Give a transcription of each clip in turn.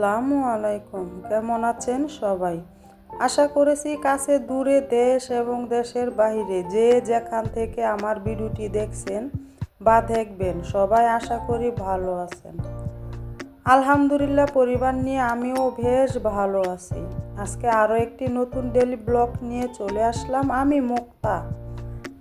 আসসালামু আলাইকুম। কেমন আছেন সবাই? আশা করেছি কাছে দূরে দেশ এবং দেশের বাইরে যে যেখান থেকে আমার ভিডিওটি দেখছেন বা দেখবেন সবাই আশা করি ভালো আছেন। আলহামদুলিল্লাহ পরিবার নিয়ে আমিও বেশ ভালো আছি। আজকে আরও একটি নতুন ডেইলি ব্লগ নিয়ে চলে আসলাম। আমি মুক্তা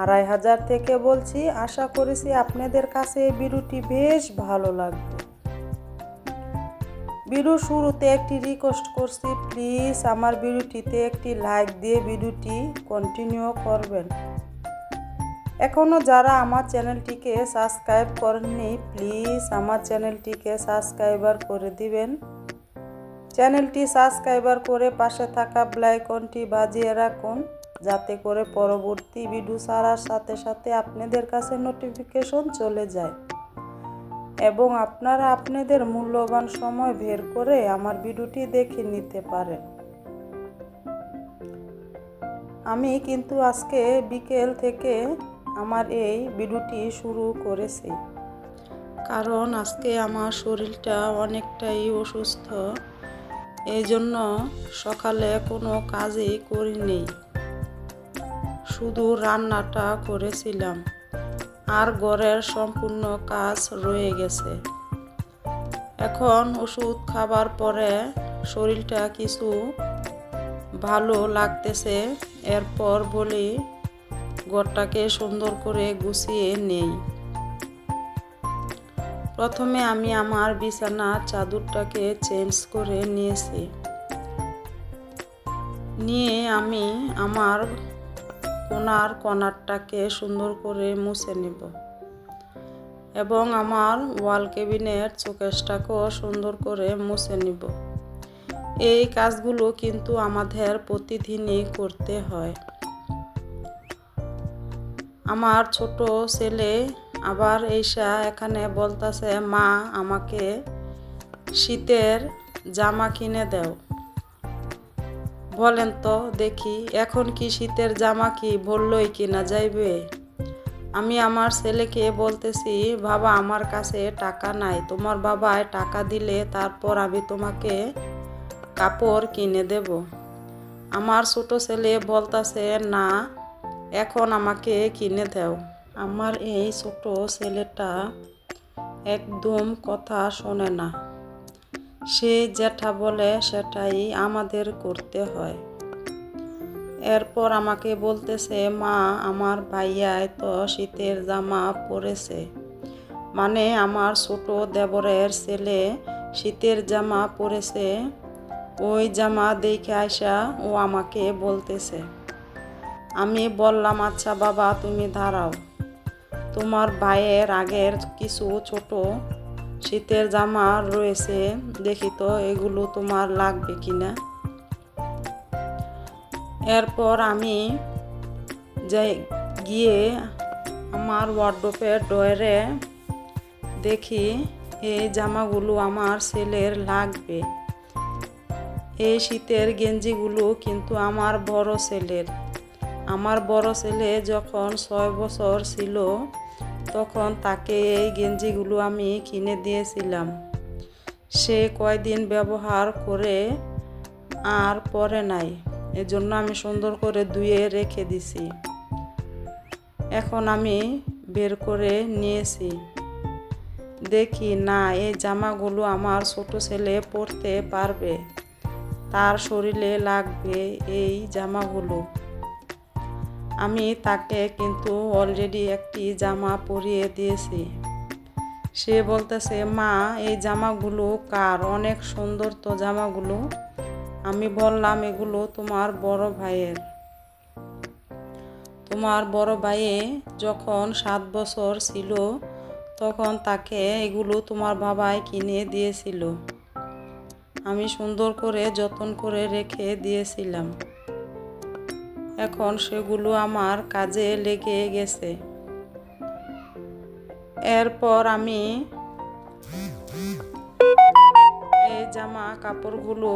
২৫০০ থেকে বলছি। আশা করেছি আপনাদের কাছে এই ভিডিওটি বেশ ভালো লাগবে। ভিডিও শুরুতে একটি রিকোয়েস্ট করছি, প্লিজ আমার ভিডিওটিতে একটি লাইক দিয়ে ভিডিওটি কন্টিনিউ করবেন। এখনও যারা আমার চ্যানেলটিকে সাবস্ক্রাইব করেননি, প্লিজ আমার চ্যানেলটিকে সাবস্ক্রাইবার করে দিবেন। চ্যানেলটি সাবস্ক্রাইবার করে পাশে থাকা বেল আইকনটি বাজিয়ে রাখুন, যাতে করে পরবর্তী ভিডিও ছাড়ার সাথে সাথে আপনাদের কাছে নোটিফিকেশন চলে যায় এবং আপনারা আপনাদের মূল্যবান সময় বের করে আমার ভিডিওটি দেখে নিতে পারেন। আমি কিন্তু আজকে বিকেল থেকে আমার এই ভিডিওটি শুরু করেছি, কারণ আজকে আমার শরীরটা অনেকটাই অসুস্থ। এই জন্য সকালে কোনো কাজই করিনি, শুধু রান্নাটা করেছিলাম আর ঘরের সম্পূর্ণ কাজ রয়ে গেছে। এখন ওষুধ খাবার পরে শরীরটা কিছু ভালো লাগতেছে। এরপর বলি ঘরটাকে সুন্দর করে গুছিয়ে নেই। প্রথমে আমি আমার বিছানার চাদরটাকে চেঞ্জ করে নিয়েছি। নিয়ে আমি আমার কর্নারটাকে সুন্দর করে মুছে নেব এবং আমার ওয়াল কেবিনের শোকেসটাকেও সুন্দর করে মুছে নেব। এই কাজগুলো কিন্তু আমাদের প্রতিদিনই করতে হয়। আমার ছোট ছেলে আবার এসা এখানে বলতেছে, মা আমাকে শীতের জামা কিনে দাও। বলেন তো দেখি, এখন কি শীতের জামা কি বললই কিনা যাইবে? আমি আমার ছেলেকে বলতেছি, বাবা আমার কাছে টাকা নাই, তোমার বাবায় টাকা দিলে তারপর আমি তোমাকে কাপড় কিনে দেব। আমার ছোট ছেলে বলতেছে, না এখন আমাকে কিনে দাও। আমার এই ছোট ছেলেটা একদম কথা শোনে না, সে যেটা বলে সেটাই আমাদের করতে হয়। এরপর আমাকে বলতেছে, মা আমার ভাইয়াই তো শীতের জামা পরেছে, মানে আমার ছোট দেবরের ছেলে শীতের জামা পরেছে। ওই জামা দেখে আইসা ও আমাকে বলতেছে। আমি বললাম, আচ্ছা বাবা তুমি দাঁড়াও, তোমার ভাইয়ের আগের কিছু ছোট শীতের জামা রয়েছে, দেখি তো এগুলো তোমার লাগবে কিনা। এরপর আমি যাই গিয়ে আমার ওয়ার্ডরোবের ড্রয়ারে দেখি এই জামাগুলো আমার ছেলের লাগবে। এই শীতের গেঞ্জিগুলো কিন্তু আমার বড় ছেলের। আমার বড় ছেলে যখন 6 বছর ছিল তখন তাকে এই গেঞ্জিগুলো আমি কিনে দিয়েছিলাম। সে কয়দিন ব্যবহার করে আর পরে নাই, এজন্য আমি সুন্দর করে ধুয়ে রেখে দিছি। এখন আমি বের করে নিয়েছি, দেখি না এই জামাগুলো আমার ছোট ছেলে পরতে পারবে, তার শরীরে লাগবে এই জামাগুলো। আমি তাকে কিন্তু অলরেডি একটি জামা পরিয়ে দিয়েছি। সে বলতেছে, মা এই জামাগুলো কার? অনেক সুন্দর তো জামাগুলো। আমি বললাম, এগুলো তোমার বড় ভাইয়ের। তোমার বড় ভাইয়ে যখন 7 বছর ছিল তখন তাকে এগুলো তোমার বাবাই কিনে দিয়েছিল। আমি সুন্দর করে যত্ন করে রেখে দিয়েছিলাম। এখন সেগুলো আমার কাজে লেগে গেছে। এরপর আমি এই জামা কাপড়গুলো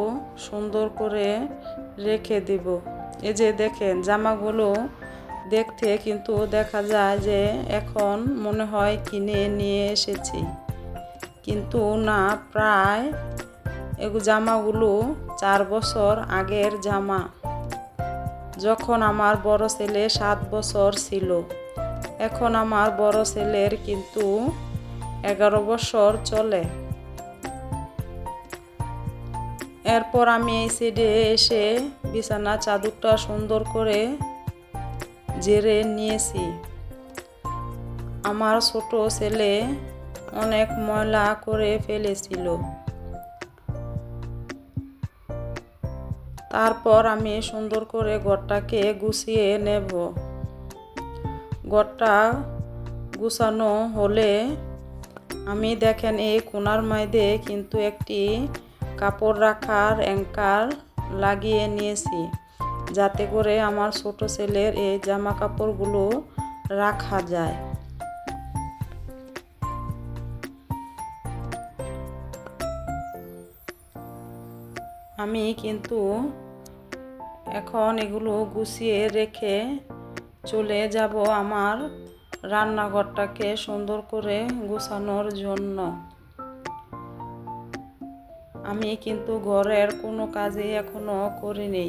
সুন্দর করে রেখে দেব। এই যে দেখেন জামাগুলো দেখতে কিন্তু দেখা যায় যে এখন মনে হয় কিনে নিয়ে এসেছি, কিন্তু না, প্রায় জামাগুলো 4 বছর আগের জামা, যখন আমার বড় ছেলে 7 বছর ছিল। এখন আমার বড় ছেলের কিন্তু 11 বছর চলে। এরপর আমি এই সাইডে এসে বিছানা চাদরটা সুন্দর করে ঝেড়ে নিয়েছি। আমার ছোট ছেলে অনেক ময়লা করে ফেলেছিল। তারপর আমি সুন্দর করে ঘরটাকে গুছিয়ে নেব। ঘরটা গুছানো হলে আমি দেখেন এই কোণার মধ্যে কিন্তু একটি কাপড় রাখার অ্যাঙ্কার লাগিয়ে নিয়েছি, যাতে করে আমার ছোট ছেলের এই জামা কাপড়গুলো রাখা যায়। আমি কিন্তু এখন এগুলো গুছিয়ে রেখে চলে যাব আমার রান্নাঘরটাকে সুন্দর করে গোছানোর জন্য। আমি কিন্তু ঘরের কোনো কাজই এখনো করিনি।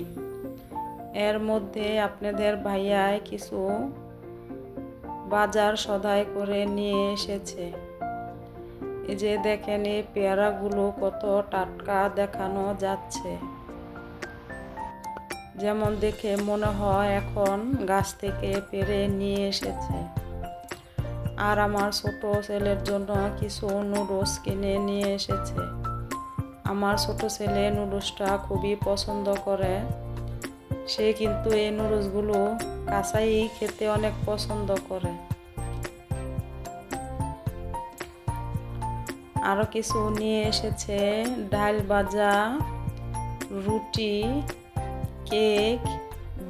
এর মধ্যে আপনাদের ভাইয়ায় কিছু বাজার সদাই করে নিয়ে এসেছে। এই যে দেখেন এই পেয়ারাগুলো কত টাটকা দেখানো যাচ্ছে, যেমন দেখে মনে হয় এখন গাছ থেকে পেড়ে নিয়ে এসেছে। আর আমার ছোট ছেলের জন্য কিছু নুডলস কিনে নিয়ে এসেছে। আমার ছোট ছেলে নুডলসটা খুবই পছন্দ করে। সে কিন্তু এই নুডলসগুলো কাঁচাই খেতে অনেক পছন্দ করে। আরও কিছু নিয়ে এসেছে ডাল ভাজা, রুটি, কেক,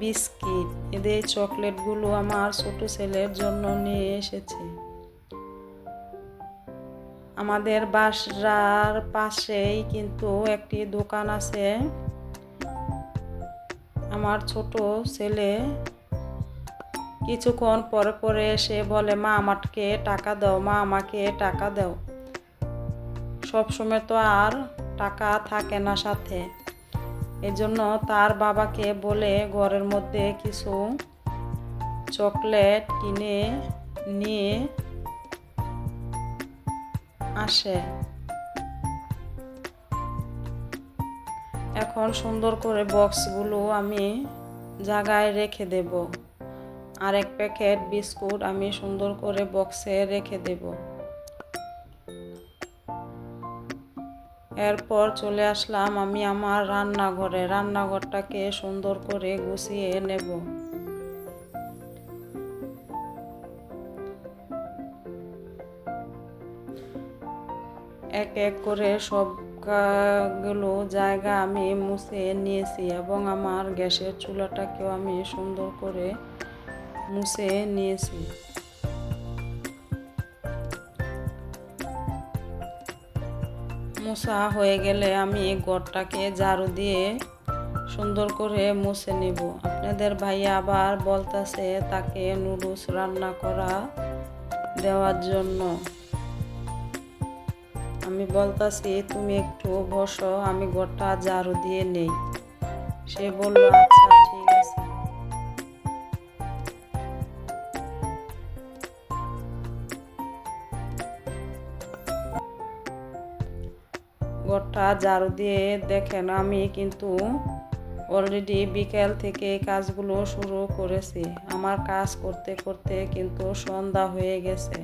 বিস্কিট। এদের চকলেটগুলো আমার ছোট ছেলের জন্য নিয়ে এসেছে। আমাদের বাসার পাশেই কিন্তু একটি দোকান আছে। আমার ছোট ছেলে কিছুক্ষণ পরে পরে এসে বলে, মা আমাকে টাকা দাও, মা আমাকে টাকা দাও। সবসময় তো আর টাকা থাকে না সাথে, এজন্য তার বাবাকে বলে ঘরের মধ্যে কিছু চকলেট কিনে নিয়ে আসে। এখন সুন্দর করে বক্সগুলো আমি জায়গায় রেখে দেব। আর এক প্যাকেট বিস্কুট আমি সুন্দর করে বক্সে রেখে দেব। এরপর চলে আসলাম আমি আমার রান্নাঘরে। রান্নাঘরটাকে সুন্দর করে গুছিয়ে নেব। এক এক করে সবগুলো জায়গা আমি মুছে নিয়েছি এবং আমার গ্যাসের চুলাটাকেও আমি সুন্দর করে মুছে নিয়েছি। মোছা হয়ে গেলে আমি ঘরটাকে ঝাড়ু দিয়ে সুন্দর করে মুছে নিব। আপনাদের ভাইয়া আবার বলতেছে তাকে নুডলস রান্না করা দেওয়ার জন্য। আমি বলতাছি তুমি একটু বসো, আমি ঘরটা ঝাড়ু দিয়ে নেই। সে বলল আচ্ছা ঠিক আছে। ঘরটা ঝাড়ু দিয়ে দেখেন আমি কিন্তু অলরেডি বিকেল থেকে কাজগুলো শুরু করেছি। আমার কাজ করতে করতে কিন্তু সন্ধ্যা হয়ে গেছে।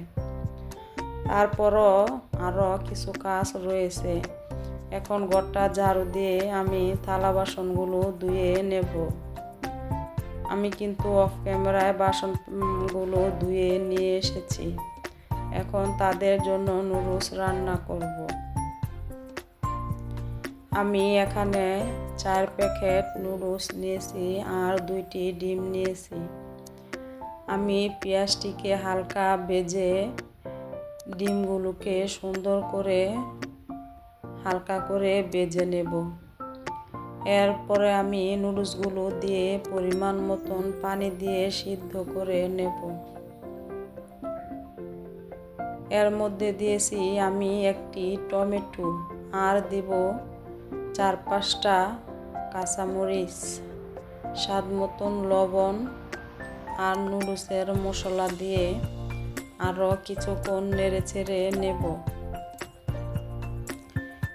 তারপরও আরও কিছু কাজ রয়েছে। এখন ঘরটা ঝাড়ু দিয়ে আমি থালা বাসনগুলো ধুয়ে নেব। আমি কিন্তু অফ ক্যামেরায় বাসনগুলো ধুয়ে নিয়ে এসেছি। এখন তাদের জন্য নুডলস রান্না করব। আমি এখানে 4 প্যাকেট নুডলস নিয়েছি আর 2টি ডিম নিয়েছি। আমি পেঁয়াজটিকে হালকা ভেজে ডিমগুলোকে সুন্দর করে হালকা করে ভেজে নেব। এরপরে আমি নুডলসগুলো দিয়ে পরিমাণ মতন পানি দিয়ে সিদ্ধ করে নেব। এর মধ্যে দিয়েছি আমি একটি টমেটো আর দেব 4-5টা কাঁচামরিচ, স্বাদ মতন লবণ আর নুডলসের মশলা দিয়ে আরও কিছুক্ষণ নেড়েচেড়ে নেব।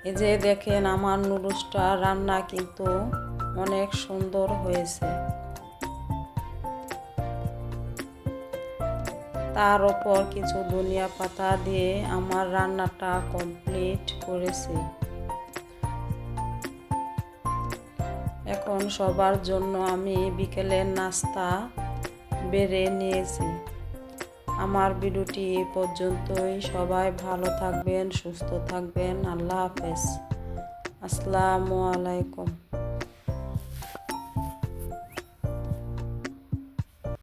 এই যে দেখেন আমার নুডলসটা রান্না কিন্তু অনেক সুন্দর হয়েছে। তার উপর কিছু ধনিয়া পাতা দিয়ে আমার রান্নাটা কমপ্লিট করেছি। এখন সবার জন্য আমি বিকেলের নাস্তা বেড়ে নিয়েছি। আমার ভিডিওটি এই পর্যন্তই। সবাই ভালো থাকবেন, সুস্থ থাকবেন। আল্লাহ হাফেজ। আসসালামু আলাইকুম।